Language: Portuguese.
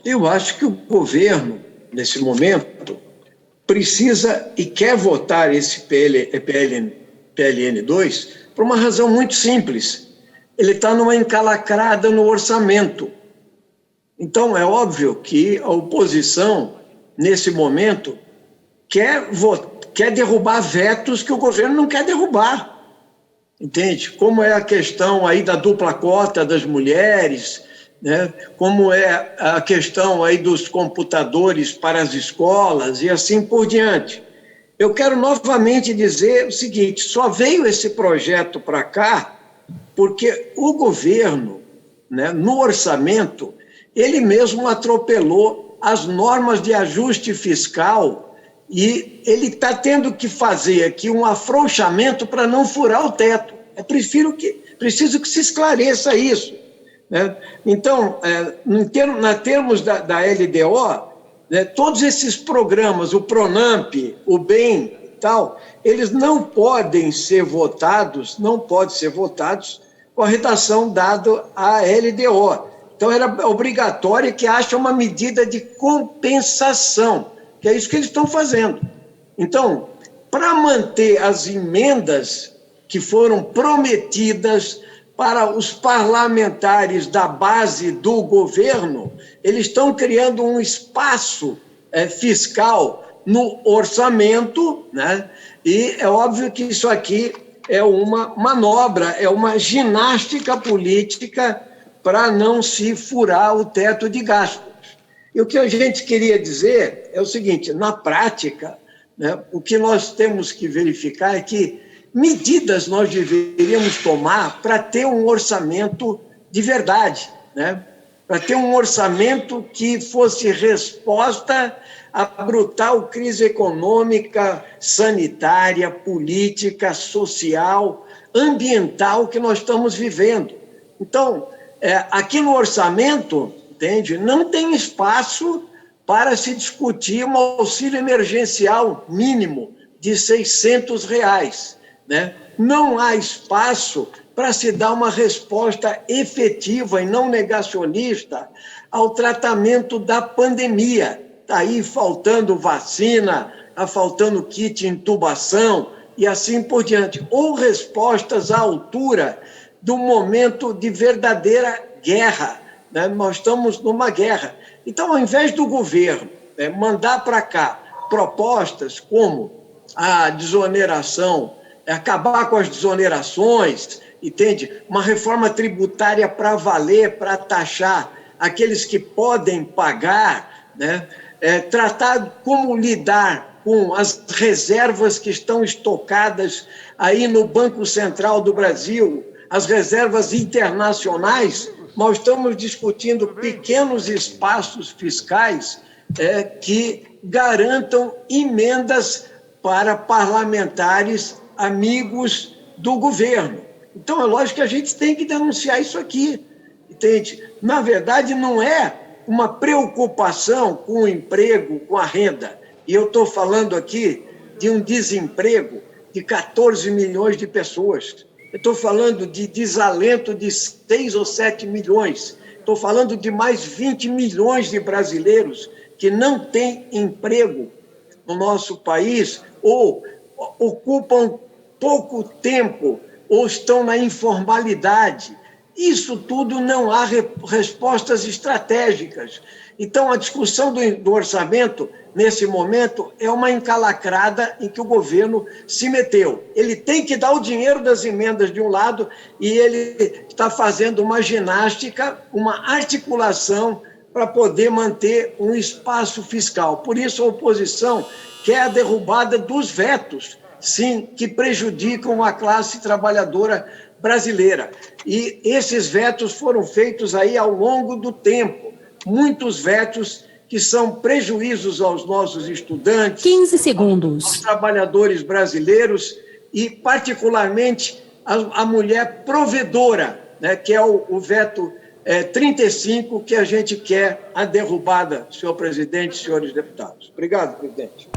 Eu acho que o governo, nesse momento, precisa e quer votar esse PLN2 por uma razão muito simples. Ele está numa encalacrada no orçamento. Então, é óbvio que a oposição, nesse momento, quer derrubar vetos que o governo não quer derrubar. Entende? Como é a questão aí da dupla cota das mulheres, né? Como é a questão aí dos computadores para as escolas e assim por diante. Eu quero novamente dizer o seguinte, só veio esse projeto para cá porque o governo, né, no orçamento, ele mesmo atropelou as normas de ajuste fiscal e ele está tendo que fazer aqui um afrouxamento para não furar o teto. Preciso que se esclareça isso, né? Então, em termos da LDO, né, todos esses programas, o PRONAMP, o BEM e tal, eles não podem ser votados com a redação dada à LDO. Então, era obrigatório que haja uma medida de compensação, que é isso que eles estão fazendo. Então, para manter as emendas que foram prometidas para os parlamentares da base do governo, eles estão criando um espaço fiscal no orçamento, né? E é óbvio que isso aqui é uma manobra, é uma ginástica política para não se furar o teto de gastos. E o que a gente queria dizer é o seguinte, na prática, né, o que nós temos que verificar é que medidas nós deveríamos tomar para ter um orçamento de verdade, né? Para ter um orçamento que fosse resposta à brutal crise econômica, sanitária, política, social, ambiental que nós estamos vivendo. Então, aqui no orçamento, entende, não tem espaço para se discutir um auxílio emergencial mínimo de R$600, né? Não há espaço para se dar uma resposta efetiva e não negacionista ao tratamento da pandemia. Está aí faltando vacina, está faltando kit de intubação e assim por diante. Ou respostas à altura do momento de verdadeira guerra, né? Nós estamos numa guerra. Então, ao invés do governo mandar para cá propostas como a desoneração, acabar com as desonerações, entende? Uma reforma tributária para valer, para taxar aqueles que podem pagar, né? Tratar como lidar com as reservas que estão estocadas aí no Banco Central do Brasil, as reservas internacionais. Nós estamos discutindo pequenos espaços fiscais que garantam emendas para parlamentares amigos do governo. Então, é lógico que a gente tem que denunciar isso aqui, entende? Na verdade, não é uma preocupação com o emprego, com a renda. E eu estou falando aqui de um desemprego de 14 milhões de pessoas. Eu estou falando de desalento de 6 ou 7 milhões. Estou falando de mais 20 milhões de brasileiros que não têm emprego no nosso país ou ocupam pouco tempo ou estão na informalidade. Isso tudo não há respostas estratégicas. Então, a discussão do orçamento, nesse momento, é uma encalacrada em que o governo se meteu. Ele tem que dar o dinheiro das emendas de um lado e ele está fazendo uma ginástica, uma articulação para poder manter um espaço fiscal. Por isso, a oposição quer a derrubada dos vetos, sim, que prejudicam a classe trabalhadora brasileira. E esses vetos foram feitos aí ao longo do tempo. Muitos vetos que são prejuízos aos nossos estudantes, 15 segundos. Aos trabalhadores brasileiros e, particularmente, a mulher provedora, né, que é o veto 35, que a gente quer a derrubada, senhor presidente, senhores deputados. Obrigado, presidente.